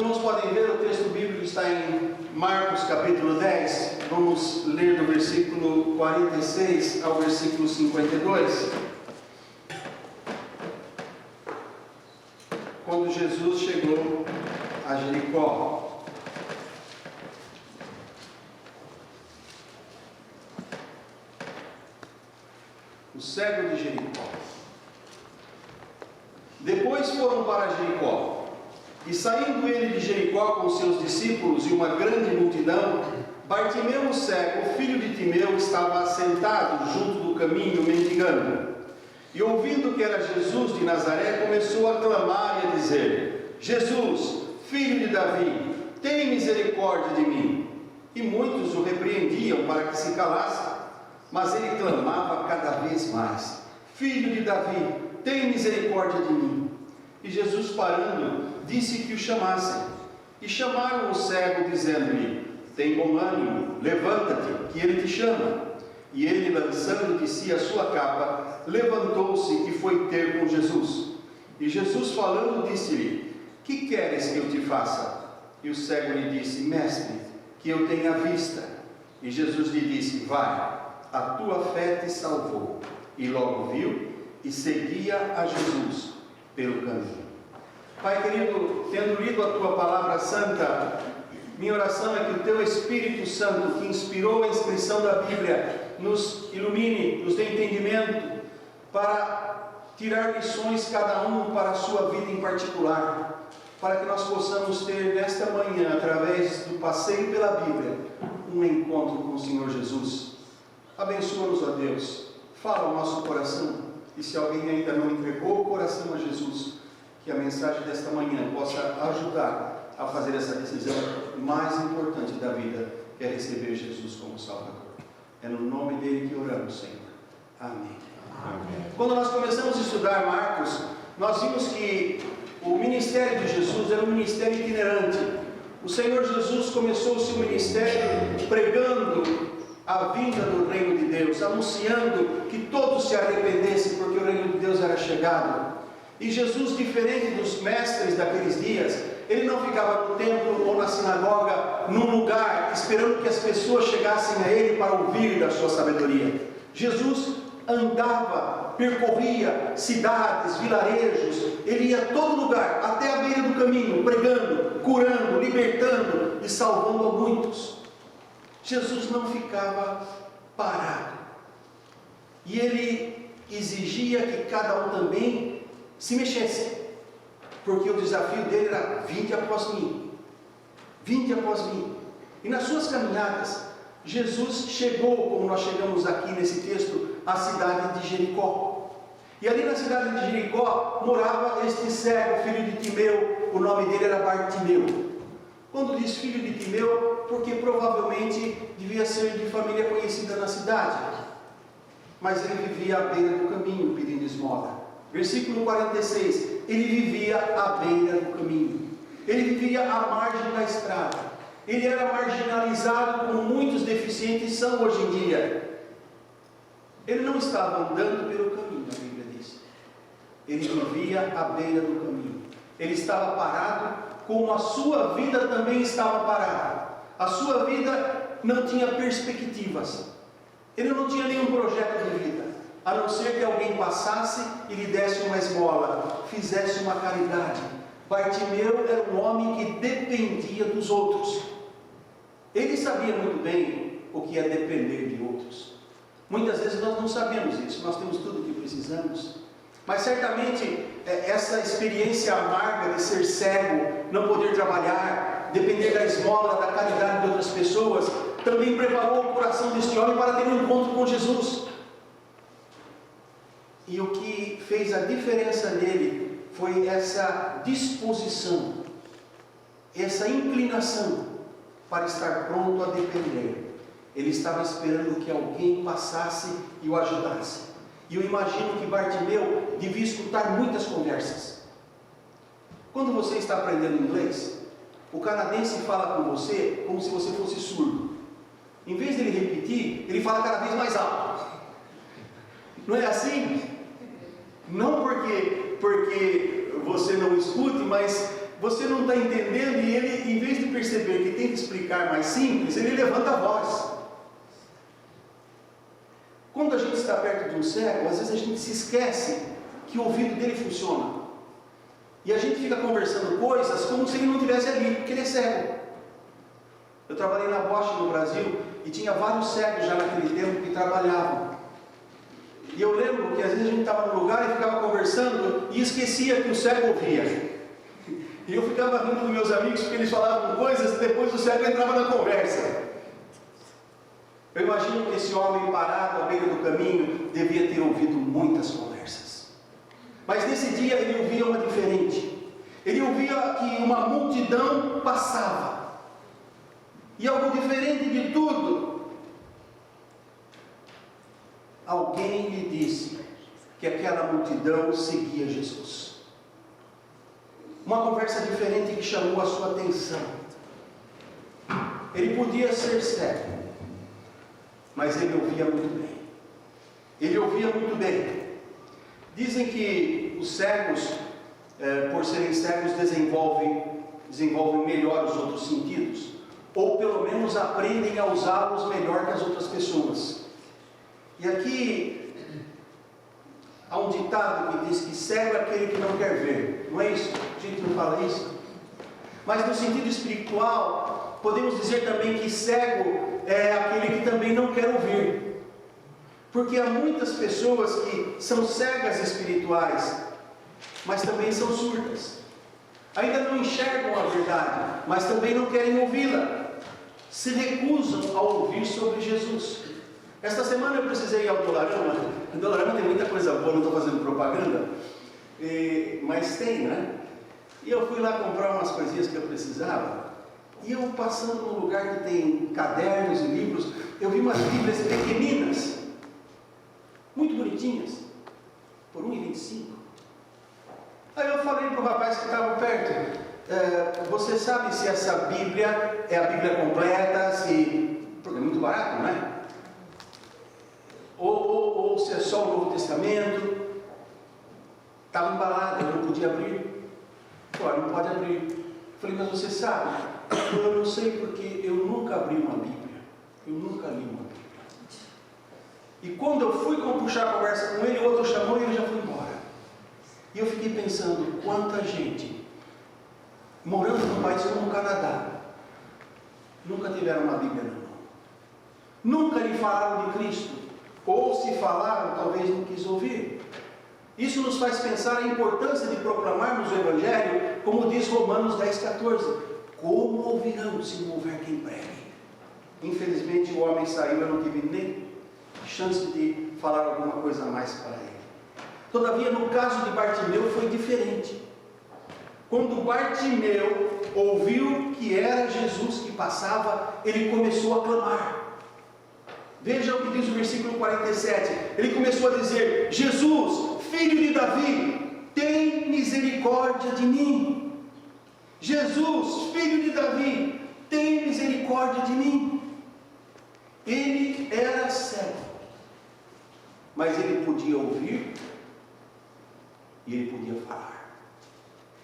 irmãos podem ver, o texto bíblico está em Marcos capítulo 10. Vamos ler do versículo 46 ao versículo 52. Quando Jesus chegou a Jericó. O cego de Jericó. Depois foram para Jericó. E saindo ele de Jericó com seus discípulos e uma grande multidão, Bartimeu o cego, filho de Timeu, estava assentado junto do caminho, mendigando. E ouvindo que era Jesus de Nazaré, começou a clamar e a dizer: Jesus, filho de Davi, tem misericórdia de mim. E muitos o repreendiam para que se calasse, mas ele clamava cada vez mais: Filho de Davi, tem misericórdia de mim. E Jesus, parando, disse que o chamassem. E chamaram o cego, dizendo-lhe: Tem bom ânimo, levanta-te, que ele te chama. E ele, lançando de si a sua capa, levantou-se e foi ter com Jesus. E Jesus, falando, disse-lhe: Que queres que eu te faça? E o cego lhe disse: Mestre, que eu tenha vista. E Jesus lhe disse: Vai, a tua fé te salvou. E logo viu e seguia a Jesus pelo caminho. Pai querido, tendo lido a tua palavra santa, minha oração é que o teu Espírito Santo, que inspirou a inscrição da Bíblia, nos ilumine, nos dê entendimento para tirar lições cada um para a sua vida em particular, para que nós possamos ter nesta manhã, através do passeio pela Bíblia, um encontro com o Senhor Jesus. Abençoa-nos, ó Deus, fala ao nosso coração, e se alguém ainda não entregou o coração a Jesus, que a mensagem desta manhã possa ajudar a fazer essa decisão mais importante da vida, que é receber Jesus como Salvador. É no nome dele que oramos, Senhor. Amém. Amém. Quando nós começamos a estudar Marcos, nós vimos que o ministério de Jesus era um ministério itinerante. O Senhor Jesus começou o seu ministério pregando a vinda do reino de Deus, anunciando que todos se arrependessem, porque o reino de Deus era chegado. E Jesus, diferente dos mestres daqueles dias, ele não ficava no templo ou na sinagoga, num lugar, esperando que as pessoas chegassem a ele para ouvir da sua sabedoria. Jesus andava, percorria cidades, vilarejos, ele ia a todo lugar, até a beira do caminho, pregando, curando, libertando e salvando a muitos. Jesus não ficava parado. E ele exigia que cada um também se mexesse, porque o desafio dele era: vinde após mim, vinde após mim. E nas suas caminhadas, Jesus chegou, como nós chegamos aqui nesse texto, à cidade de Jericó. E ali na cidade de Jericó morava este cego, filho de Timeu. O nome dele era Bartimeu. Quando diz filho de Timeu, porque provavelmente devia ser de família conhecida na cidade, mas ele vivia à beira do caminho pedindo esmola. Versículo 46, ele vivia à beira do caminho, ele vivia à margem da estrada, ele era marginalizado, como muitos deficientes são hoje em dia. Ele não estava andando pelo caminho, a Bíblia diz, ele vivia à beira do caminho, ele estava parado, como a sua vida também estava parada. A sua vida não tinha perspectivas, ele não tinha nenhum projeto de vida, a não ser que alguém passasse e lhe desse uma esmola, fizesse uma caridade. Bartimeu era um homem que dependia dos outros. Ele sabia muito bem o que é depender de outros. Muitas vezes nós não sabemos isso, nós temos tudo o que precisamos, mas certamente essa experiência amarga de ser cego, não poder trabalhar, depender da esmola, da caridade de outras pessoas, também preparou o coração deste homem para ter um encontro com Jesus. E o que fez a diferença nele foi essa disposição, essa inclinação para estar pronto a depender. Ele estava esperando que alguém passasse e o ajudasse. E eu imagino que Bartimeu devia escutar muitas conversas. Quando você está aprendendo inglês, o canadense fala com você como se você fosse surdo. Em vez de ele repetir, ele fala cada vez mais alto. Não é assim? Não porque você não escute, mas você não está entendendo e ele perceber que tem que explicar mais simples, ele levanta a voz. Quando a gente está perto de um cego, às vezes a gente se esquece que o ouvido dele funciona. E a gente fica conversando coisas como se ele não estivesse ali, porque ele é cego. Eu trabalhei na Bosch no Brasil e tinha vários cegos já naquele tempo que trabalhavam. E eu lembro que às vezes a gente estava num lugar e ficava conversando e esquecia que o cego ouvia. E eu ficava rindo dos meus amigos porque eles falavam coisas e depois o cego entrava na conversa. Eu imagino que esse homem parado à beira do caminho devia ter ouvido muitas conversas. Mas nesse dia ele ouvia uma diferente. Ele ouvia que uma multidão passava. E algo diferente de tudo. Alguém lhe disse que aquela multidão seguia Jesus. Uma conversa diferente que chamou a sua atenção. Ele podia ser cego, mas ele ouvia muito bem. Ele ouvia muito bem. Dizem que os cegos, por serem cegos, desenvolvem melhor os outros sentidos, ou pelo menos aprendem a usá-los melhor que as outras pessoas. E aqui há um ditado que diz que cego é aquele que não quer ver. Não é isso? A gente não fala isso? Mas no sentido espiritual, podemos dizer também que cego é aquele que também não quer ouvir. Porque há muitas pessoas que são cegas espirituais, mas também são surdas. Ainda não enxergam a verdade, mas também não querem ouvi-la. Se recusam a ouvir sobre Jesus. Esta semana eu precisei ir ao Dollarama. O Dollarama tem muita coisa boa, não estou fazendo propaganda, mas tem, né? E eu fui lá comprar umas coisinhas que eu precisava. E eu passando num lugar que tem cadernos e livros, eu vi umas bíblias pequeninas, muito bonitinhas, por R$ 1,25. Aí eu falei para o rapaz que estava perto, você sabe se essa Bíblia é a Bíblia completa, porque é muito barato, não é? Ou se é só o Novo Testamento. Estava embalado, eu não podia abrir. Olha, não pode abrir. Eu falei, mas você sabe? Eu não sei porque eu nunca abri uma Bíblia. Eu nunca li uma Bíblia. E quando eu fui puxar a conversa com ele, o outro chamou e ele já foi embora. E eu fiquei pensando, quanta gente, morando num país como o Canadá, nunca tiveram uma Bíblia na mão. Nunca lhe falaram de Cristo. Ou se falaram, talvez não quis ouvir. Isso nos faz pensar a importância de proclamarmos o Evangelho, como diz Romanos 10,14. Como ouvirão se não houver quem pregue? Infelizmente o homem saiu, eu não tive nem chance de falar alguma coisa a mais para ele. Todavia, no caso de Bartimeu foi diferente. Quando Bartimeu ouviu que era Jesus que passava, ele começou a clamar. Veja o que diz o versículo 47. Ele começou a dizer: Jesus, filho de Davi, tem misericórdia de mim. Jesus, filho de Davi, tem misericórdia de mim. Ele era cego, mas ele podia ouvir e ele podia falar.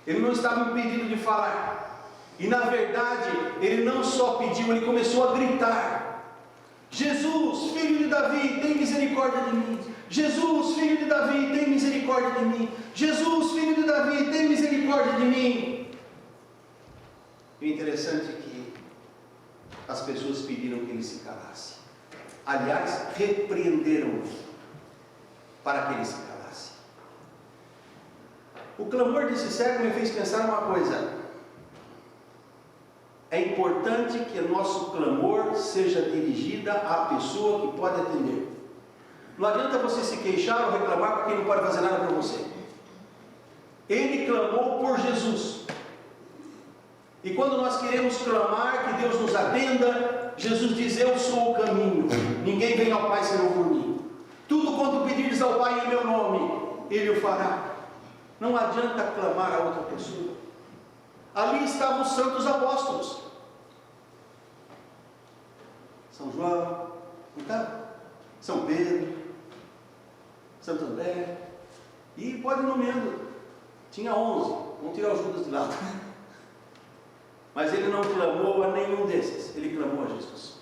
Ele não estava impedido de falar. E na verdade, ele não só pediu, ele começou a gritar: Jesus, filho de Davi, tem misericórdia de mim. Jesus, filho de Davi, tem misericórdia de mim. Jesus, filho de Davi, tem misericórdia de mim. E o interessante é que as pessoas pediram que ele se calasse. Aliás, repreenderam-o para que ele se calasse. O clamor desse cego me fez pensar uma coisa. É importante que o nosso clamor seja dirigida à pessoa que pode atender. Não adianta você se queixar ou reclamar para quem não pode fazer nada para você. Ele clamou por Jesus. E quando nós queremos clamar que Deus nos atenda, Jesus diz: eu sou o caminho, ninguém vem ao Pai senão por mim. Tudo quanto pedires ao Pai em meu nome, Ele o fará. Não adianta clamar a outra pessoa. Ali estavam os santos apóstolos. São João, então, São Pedro, Santo André, e pode ir nomeando. Tinha 11, vamos tirar o Judas de lado. Mas ele não clamou a nenhum desses, ele clamou a Jesus.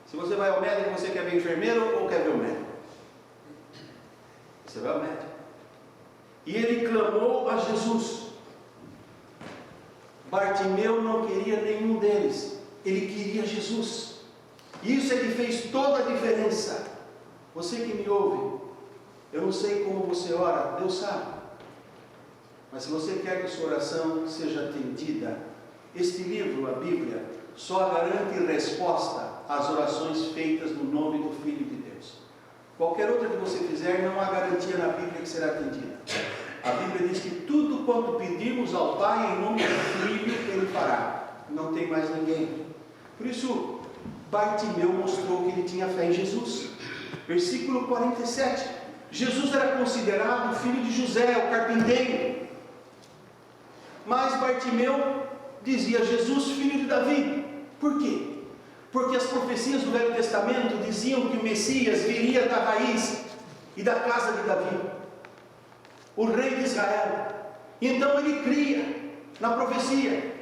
Se você vai ao médico, você quer ver enfermeiro ou quer ver o médico? Você vai ao médico. E ele clamou a Jesus. Bartimeu não queria nenhum deles, ele queria Jesus. Isso é que fez toda a diferença. Você que me ouve, eu não sei como você ora, Deus sabe. Mas se você quer que sua oração seja atendida, este livro, a Bíblia, só garante resposta às orações feitas no nome do Filho de Deus. Qualquer outra que você fizer, não há garantia na Bíblia que será atendida. A Bíblia diz que tudo quanto pedimos ao Pai em nome do Filho, Ele fará. Não tem mais ninguém. Por isso, Bartimeu mostrou que ele tinha fé em Jesus. Versículo 47. Jesus era considerado filho de José, o carpinteiro. Mas Bartimeu dizia: Jesus, filho de Davi. Por quê? Porque as profecias do Velho Testamento diziam que o Messias viria da raiz e da casa de Davi, o rei de Israel. Então ele cria na profecia,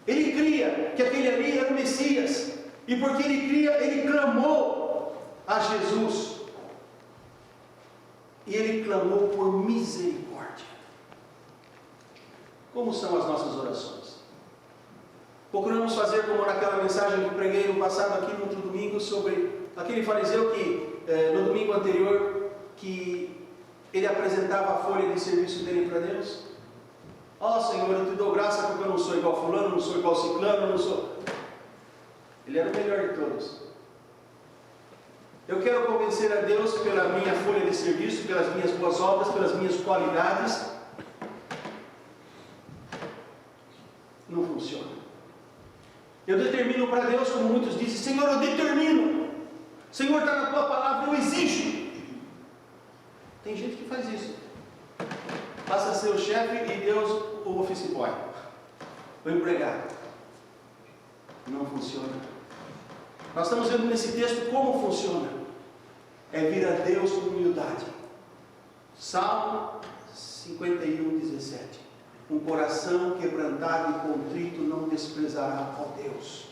ele cria que aquele ali era o Messias, e porque ele cria, ele clamou a Jesus, e ele clamou por misericórdia. Como são as nossas orações? Procuramos fazer como naquela mensagem que eu preguei no passado, aqui no outro domingo, sobre aquele fariseu que, no domingo anterior, que ele apresentava a folha de serviço dele para Deus. Ó Senhor, eu te dou graça porque eu não sou igual fulano, não sou igual ciclano, não sou... Ele era o melhor de todos. Eu quero convencer a Deus pela minha folha de serviço, pelas minhas boas obras, pelas minhas qualidades. Não funciona. Eu determino para Deus, como muitos dizem: Senhor, eu determino. Senhor, está na tua palavra, eu exijo. Tem gente que faz isso. Passa a ser o chefe e Deus o office boy, o empregado. Não funciona. Nós estamos vendo nesse texto como funciona. É vir a Deus com humildade. Salmo 51, 17. Um coração quebrantado e contrito não desprezará, ó Deus.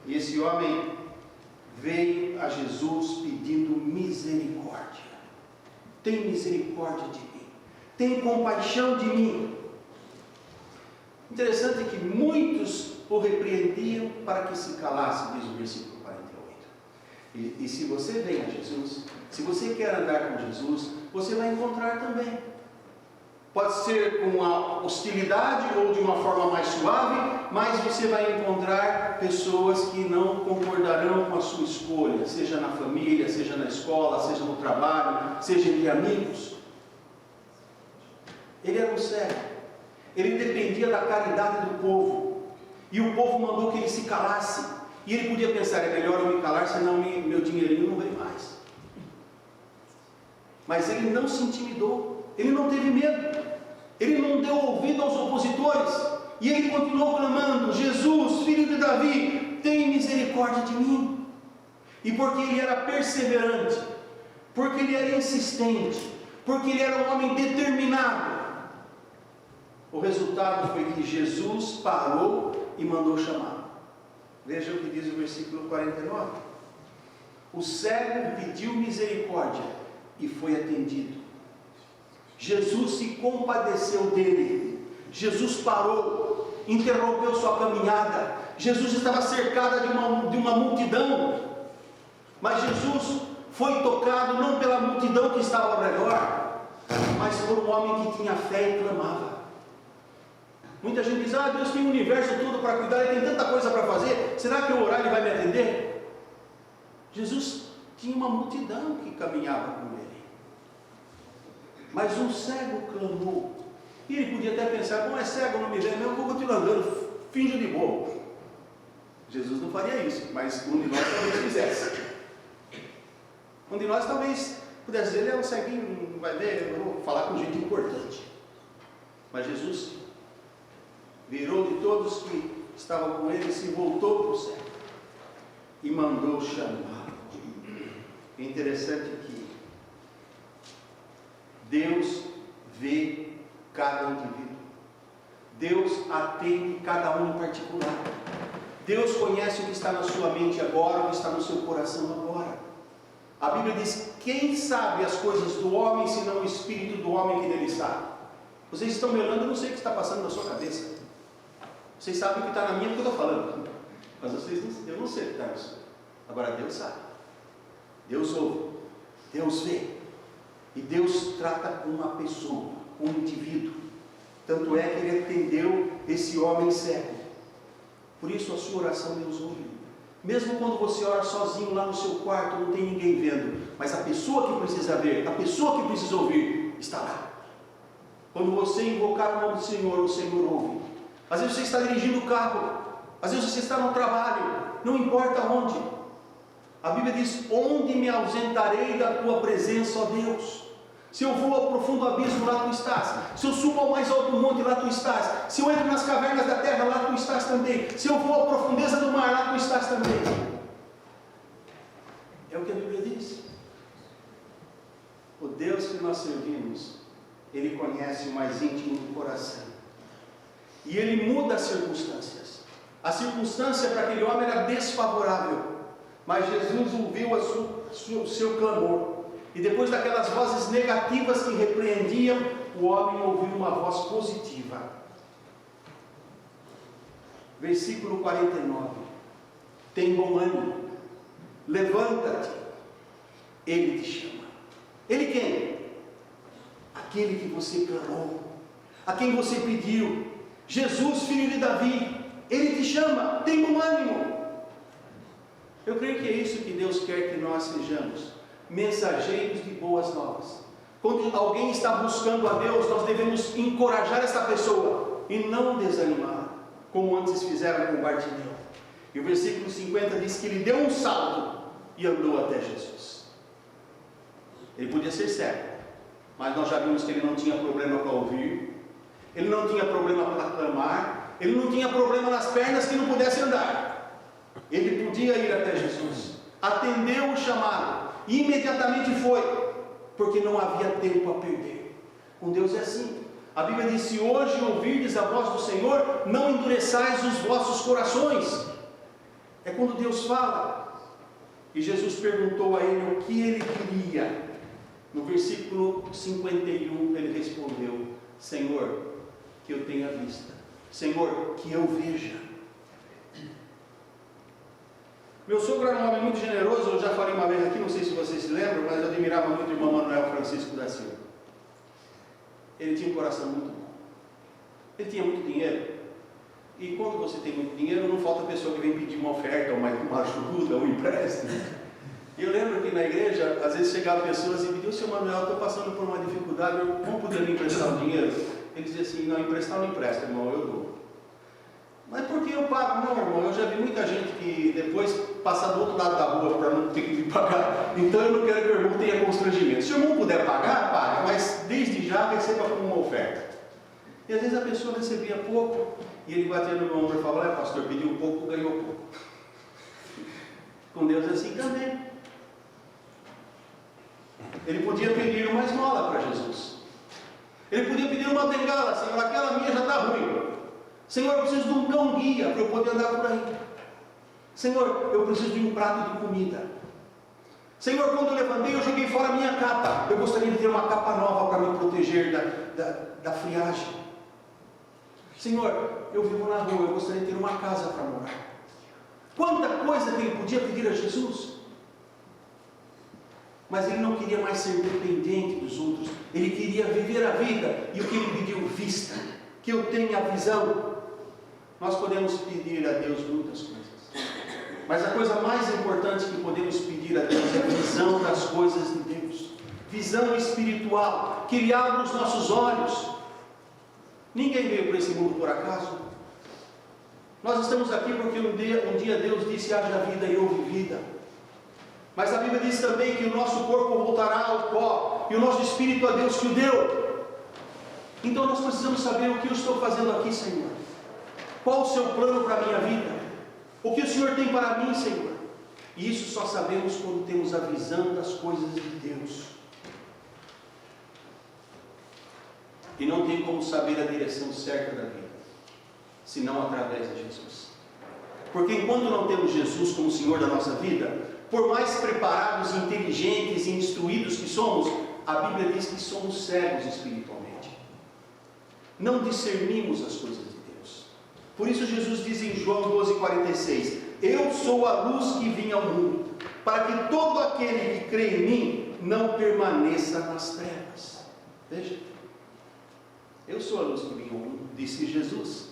E esse homem veio a Jesus pedindo misericórdia. Tem misericórdia de mim. Tem compaixão de mim. Interessante que muitos o repreendiam para que se calasse, diz o versículo 48. E se você vem a Jesus, se você quer andar com Jesus, você vai encontrar também. Pode ser com uma hostilidade ou de uma forma mais suave, mas você vai encontrar pessoas que não concordarão com a sua escolha, seja na família, seja na escola, seja no trabalho, seja entre amigos. Ele era um cego, ele dependia da caridade do povo, e o povo mandou que ele se calasse, e ele podia pensar: é melhor eu me calar, senão meu dinheirinho não vem mais. Mas ele não se intimidou, ele não teve medo, ele não deu ouvido aos opositores, e ele continuou clamando: Jesus, filho de Davi, tem misericórdia de mim. E porque ele era perseverante, porque ele era insistente, porque ele era um homem determinado, o resultado foi que Jesus parou e mandou chamar. Veja o que diz o versículo 49. O cego pediu misericórdia e foi atendido. Jesus se compadeceu dele. Jesus parou, interrompeu sua caminhada. Jesus estava cercado de uma multidão, mas Jesus foi tocado não pela multidão que estava ao redor, mas por um homem que tinha fé e clamava. Muita gente diz: ah, Deus tem o universo todo para cuidar, Ele tem tanta coisa para fazer, será que eu orar Ele vai me atender? Jesus tinha uma multidão que caminhava com Ele, mas um cego clamou. E ele podia até pensar: bom, é cego, não me vê, eu vou continuar andando, finjo de bobo. Jesus não faria isso, mas um de nós talvez fizesse. Um de nós talvez pudesse dizer: ele é um ceguinho, não vai ver, eu vou falar com gente importante. Mas Jesus virou de todos que estavam com ele, se voltou para o céu e mandou chamar. É interessante que Deus vê cada indivíduo. Deus atende cada um em particular. Deus conhece o que está na sua mente agora, o que está no seu coração agora. A Bíblia diz: quem sabe as coisas do homem, senão o Espírito do homem que nele está? Vocês estão me olhando, eu não sei o que está passando na sua cabeça. Vocês sabem o que está na minha, porque eu estou falando. Mas eu não sei o que está na sua. Agora Deus sabe. Deus ouve. Deus vê. E Deus trata com uma pessoa, com um indivíduo. Tanto é que Ele atendeu esse homem cego. Por isso a sua oração Deus ouve. Mesmo quando você ora sozinho lá no seu quarto, não tem ninguém vendo, mas a pessoa que precisa ver, a pessoa que precisa ouvir, está lá. Quando você invocar o nome do Senhor, o Senhor ouve. Às vezes você está dirigindo o carro, às vezes você está no trabalho, não importa onde. A Bíblia diz: onde me ausentarei da tua presença, ó Deus? Se eu vou ao profundo abismo, lá tu estás. Se eu subo ao mais alto monte, lá tu estás. Se eu entro nas cavernas da terra, lá tu estás também. Se eu vou à profundeza do mar, lá tu estás também. É o que a Bíblia diz. O Deus que nós servimos, Ele conhece o mais íntimo do coração. E Ele muda as circunstâncias. A circunstância para aquele homem era desfavorável, mas Jesus ouviu o seu clamor. E depois daquelas vozes negativas que repreendiam, o homem ouviu uma voz positiva. Versículo 49. Tem bom ânimo, levanta-te, Ele te chama. Ele quem? Aquele que você clamou, a quem você pediu. Jesus, filho de Davi, Ele te chama, tem bom ânimo. Eu creio que é isso que Deus quer que nós sejamos. Mensageiros de boas novas. Quando alguém está buscando a Deus, nós devemos encorajar essa pessoa e não desanimar, como antes fizeram com Bartimeu. E o versículo 50 diz que ele deu um salto e andou até Jesus. Ele podia ser cego, mas nós já vimos que ele não tinha problema para ouvir, ele não tinha problema para clamar, ele não tinha problema nas pernas que não pudesse andar. Ele podia ir até Jesus, atendeu o chamado e imediatamente foi, porque não havia tempo a perder. Com Deus é assim. A Bíblia diz: se hoje ouvirdes a voz do Senhor, não endureçais os vossos corações. É quando Deus fala. E Jesus perguntou a ele o que ele queria. No versículo 51 ele respondeu: Senhor, que eu tenha vista. Senhor, que eu veja. Meu sogro era um homem muito generoso. Eu já falei uma vez aqui, não sei se vocês se lembram, mas eu admirava muito o irmão Manuel Francisco da Silva. Ele tinha um coração muito bom. Ele tinha muito dinheiro. E quando você tem muito dinheiro, não falta pessoa que vem pedir uma oferta, uma ajuda, um empréstimo. E eu lembro que na igreja, às vezes chegavam pessoas e pediam: seu Manuel, estou passando por uma dificuldade, vamos poder me emprestar o dinheiro? Ele dizia assim: não, emprestar não empresta, irmão, eu dou. Mas por que eu pago? Não, irmão, eu já vi muita gente que depois passar do outro lado da rua para não ter que me pagar. Então eu não quero que o irmão tenha constrangimento. Se o irmão puder pagar, paga, mas desde já receba como uma oferta. E às vezes a pessoa recebia pouco, e ele batia no meu ombro e falava: pastor, pediu pouco, ganhou pouco. Com Deus é assim também. Ele podia pedir uma esmola para Jesus. Ele podia pedir uma bengala: Senhor, aquela minha já está ruim. Senhor, eu preciso de um cão guia para eu poder andar por aí. Senhor, eu preciso de um prato de comida. Senhor, quando eu levantei, eu joguei fora a minha capa. Eu gostaria de ter uma capa nova para me proteger da friagem. Senhor, eu vivo na rua, eu gostaria de ter uma casa para morar. Quanta coisa que ele podia pedir a Jesus. Mas ele não queria mais ser dependente dos outros. Ele queria viver a vida. E o que ele pediu? Vista. Que eu tenha a visão. Nós podemos pedir a Deus muitas coisas, mas a coisa mais importante que podemos pedir a Deus é a visão das coisas de Deus. Visão espiritual, que Ele abra os nossos olhos. Ninguém veio para esse mundo por acaso. Nós estamos aqui porque um dia Deus disse: haja vida e houve vida. Mas a Bíblia diz também que o nosso corpo voltará ao pó, e o nosso espírito a Deus que o deu. Então nós precisamos saber o que eu estou fazendo aqui, Senhor. Qual o seu plano para a minha vida? O que o Senhor tem para mim, Senhor? E isso só sabemos quando temos a visão das coisas de Deus. E não tem como saber a direção certa da vida. senão através de Jesus. Porque enquanto não temos Jesus como Senhor da nossa vida, por mais preparados, inteligentes e instruídos que somos, a Bíblia diz que somos cegos espiritualmente. Não discernimos as coisas de Deus. Por isso Jesus diz em João 12,46: eu sou a luz que vim ao mundo, para que todo aquele que crê em mim não permaneça nas trevas. Veja, eu sou a luz que vim ao mundo, disse Jesus,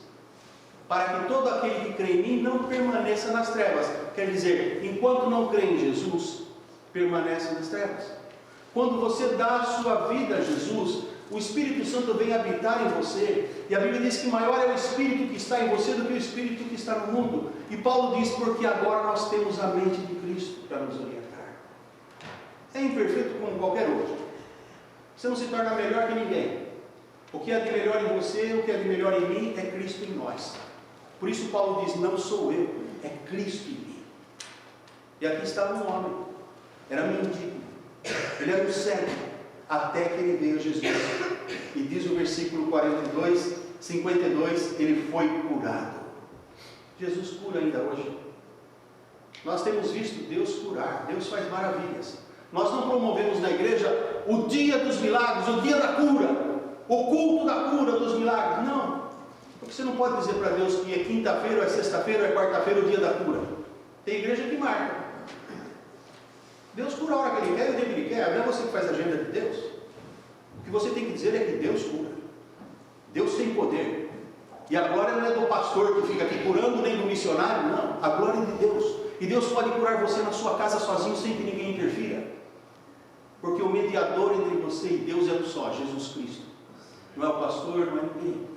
para que todo aquele que crê em mim não permaneça nas trevas. Quer dizer, enquanto não crê em Jesus, permanece nas trevas. Quando você dá a sua vida a Jesus, o Espírito Santo vem habitar em você, e a Bíblia diz que maior é o Espírito que está em você do que o Espírito que está no mundo. E Paulo diz, porque agora nós temos a mente de Cristo para nos orientar. É imperfeito como qualquer outro. Você não se torna melhor que ninguém. O que é de melhor em você, o que é de melhor em mim, é Cristo em nós. Por isso Paulo diz, não sou eu, é Cristo em mim. E aqui estava um homem, era mendigo, ele era um cego, até que ele veio a Jesus. E diz o versículo 52, ele foi curado. Jesus cura ainda hoje. Nós temos visto Deus curar, Deus faz maravilhas. Nós não promovemos na igreja o dia dos milagres, o dia da cura, o culto da cura dos milagres. Não. Porque você não pode dizer para Deus que é quinta-feira, ou é sexta-feira, ou é quarta-feira o dia da cura. Tem igreja que marca. Deus cura a hora que Ele quer, o dia que Ele quer. Não é você que faz a agenda de Deus. O que você tem que dizer é que Deus cura. Deus tem poder. E a glória não é do pastor que fica aqui curando, nem do missionário, não. A glória é de Deus. E Deus pode curar você na sua casa sozinho, sem que ninguém interfira. Porque o mediador entre você e Deus é um só, Jesus Cristo. Não é o pastor, não é ninguém.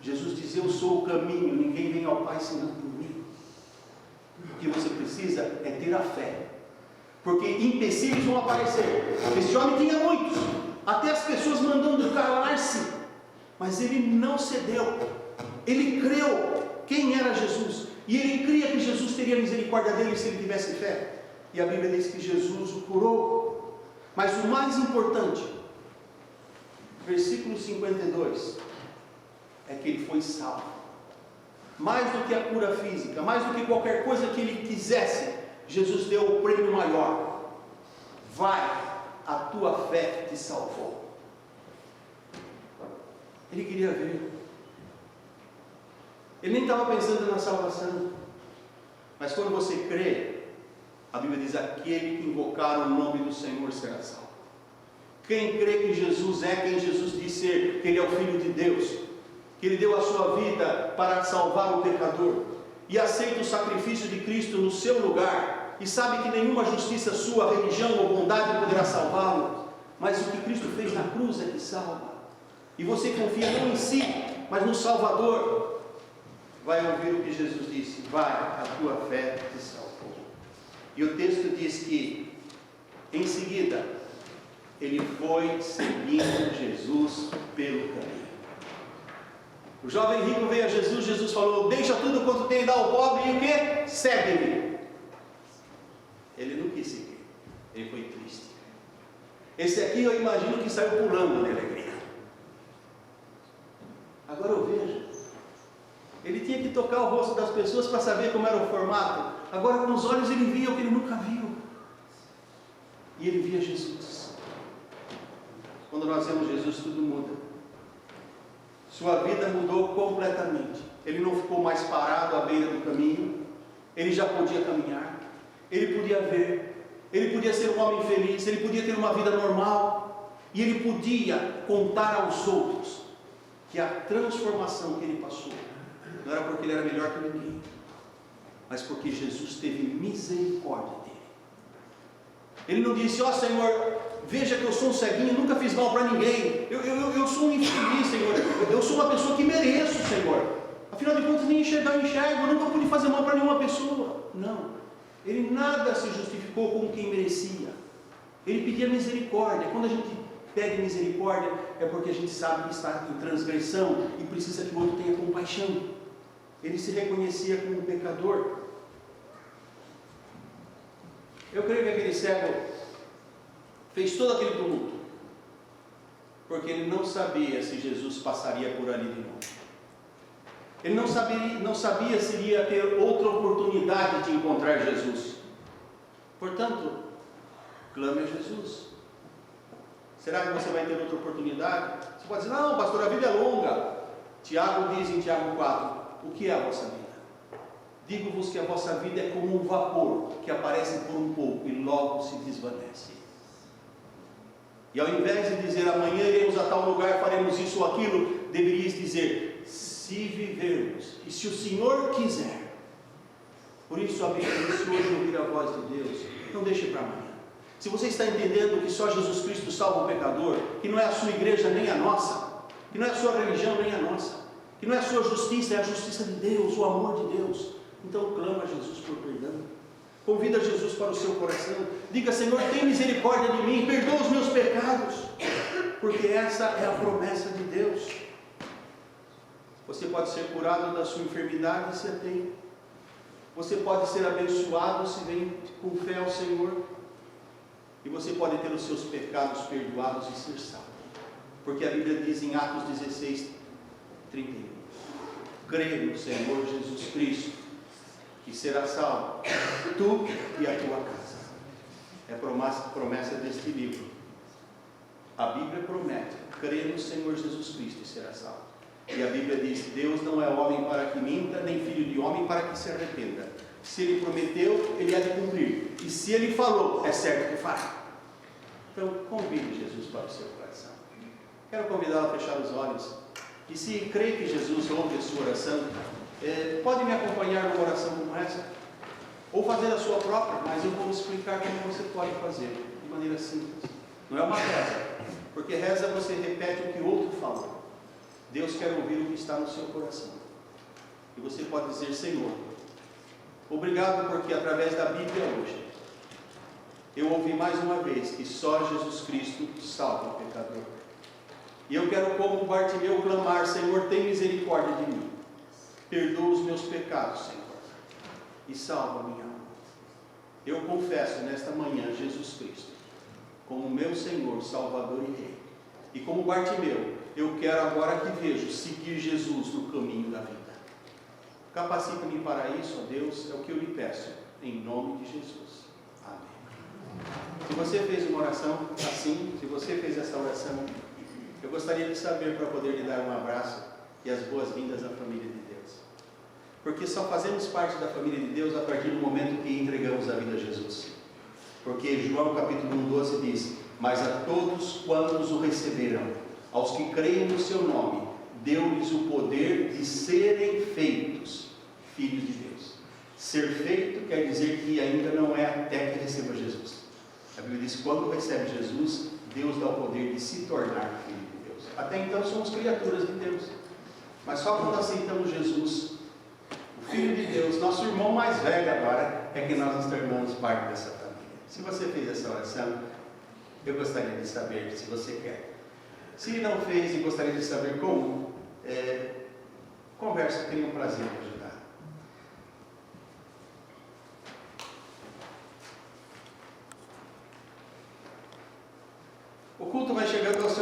Jesus diz, eu sou o caminho, ninguém vem ao Pai senão por mim. O que você precisa é ter a fé. Porque empecilhos vão aparecer. Esse homem tinha muitos, até as pessoas mandando calar-se, mas ele não cedeu. Ele creu quem era Jesus, e ele cria que Jesus teria misericórdia dele se ele tivesse fé. E a Bíblia diz que Jesus o curou. Mas o mais importante, versículo 52, é que ele foi salvo. Mais do que a cura física, mais do que qualquer coisa que ele quisesse, Jesus deu o prêmio maior. Vai, a tua fé te salvou. Ele queria ver. Ele nem estava pensando na salvação. Mas quando você crê, a Bíblia diz, aquele que invocar o nome do Senhor será salvo. Quem crê que Jesus é quem Jesus diz ser, que Ele é o Filho de Deus, que Ele deu a sua vida para salvar o pecador, e aceita o sacrifício de Cristo no seu lugar, e sabe que nenhuma justiça sua, religião ou bondade poderá salvá-lo, mas o que Cristo fez na cruz é que salva, e você confia não em si, mas no Salvador, vai ouvir o que Jesus disse, vai, a tua fé te salvou. E o texto diz que, em seguida, ele foi seguindo Jesus pelo caminho. O jovem rico veio a Jesus, Jesus falou, deixa tudo quanto tem e dá ao pobre, e o que? Segue-me. Ele não quis seguir, ele foi triste. Esse aqui eu imagino que saiu pulando de alegria. Agora eu vejo, ele tinha que tocar o rosto das pessoas para saber como era o formato. Agora com os olhos ele via o que ele nunca viu. E ele via Jesus. Quando nós vemos Jesus, tudo muda. Sua vida mudou completamente. Ele não ficou mais parado à beira do caminho. Ele já podia caminhar. Ele podia ver. Ele podia ser um homem feliz. Ele podia ter uma vida normal. E ele podia contar aos outros que a transformação que ele passou não era porque ele era melhor que ninguém, mas porque Jesus teve misericórdia dele. Ele não disse, ó Senhor, veja que eu sou um ceguinho, nunca fiz mal para ninguém, eu sou um infeliz, Senhor, eu sou uma pessoa que mereço, Senhor, afinal de contas nem enxergar eu enxergo, eu nunca pude fazer mal para nenhuma pessoa. Não, ele nada se justificou com quem merecia, ele pedia misericórdia. Quando a gente pede misericórdia, é porque a gente sabe que está em transgressão e precisa que o outro tenha compaixão. Ele se reconhecia como um pecador. Eu creio que aquele cego fez todo aquele tumulto, porque ele não sabia se Jesus passaria por ali de novo. Ele não sabia se iria ter outra oportunidade de encontrar Jesus. Portanto, clame a Jesus. Será que você vai ter outra oportunidade? Você pode dizer, não, pastor, a vida é longa. Tiago diz em Tiago 4, o que é a vossa vida? Digo-vos que a vossa vida é como um vapor que aparece por um pouco e logo se desvanece. E ao invés de dizer, amanhã iremos a tal lugar, faremos isso ou aquilo, deverias dizer, se vivermos, e se o Senhor quiser. Por isso a Bíblia diz, se hoje ouvir a voz de Deus, não deixe para amanhã. Se você está entendendo que só Jesus Cristo salva o pecador, que não é a sua igreja nem a nossa, que não é a sua religião nem a nossa, que não é a sua justiça, é a justiça de Deus, o amor de Deus, então clama a Jesus por perdão. Convida Jesus para o seu coração. Diga, Senhor, tem misericórdia de mim, perdoa os meus pecados, porque essa é a promessa de Deus. Você pode ser curado da sua enfermidade se a tem. Você pode ser abençoado se vem com fé ao Senhor. E você pode ter os seus pecados perdoados e ser salvo. Porque a Bíblia diz em Atos 16, 31, crê no Senhor Jesus Cristo, que será salvo, tu e a tua casa. É promessa deste livro. A Bíblia promete, crê no Senhor Jesus Cristo e será salvo. E a Bíblia diz, Deus não é homem para que minta, nem filho de homem para que se arrependa. Se Ele prometeu, Ele há de cumprir. E se Ele falou, é certo que fará. Então, convide Jesus para o seu coração. Quero convidá-lo a fechar os olhos. E se crê que Jesus ouve a sua oração, pode me acompanhar numa oração como essa? Ou fazer a sua própria, mas eu vou explicar como você pode fazer, de maneira simples. Não é uma reza, porque reza você repete o que outro falou. Deus quer ouvir o que está no seu coração. E você pode dizer, Senhor, obrigado porque através da Bíblia hoje, eu ouvi mais uma vez que só Jesus Cristo salva o pecador. E eu quero, como Bartimeu, clamar, Senhor, tem misericórdia de mim. Perdoa os meus pecados, Senhor, e salva a minha alma. Eu confesso nesta manhã Jesus Cristo como meu Senhor, Salvador e Rei. E como Bartimeu, eu quero agora que vejo seguir Jesus no caminho da vida. Capacita-me para isso, ó Deus, é o que eu lhe peço, em nome de Jesus. Amém. Se você fez uma oração assim, se você fez essa oração, eu gostaria de saber para poder lhe dar um abraço e as boas-vindas à família de Deus. Porque só fazemos parte da família de Deus a partir do momento que entregamos a vida a Jesus. Porque João capítulo 1:12 diz, mas a todos quantos o receberam, aos que creem no seu nome, deu-lhes o poder de serem feitos filhos de Deus. Ser feito quer dizer que ainda não é até que receba Jesus. A Bíblia diz que quando recebe Jesus, Deus dá o poder de se tornar filho de Deus. Até então somos criaturas de Deus. Mas só quando aceitamos Jesus, o Filho de Deus, nosso irmão mais velho agora, é que nós nos tornamos parte dessa família. Se você fez essa oração, eu gostaria de saber se você quer. Se não fez e gostaria de saber como, conversa, tenha um prazer com Jesus.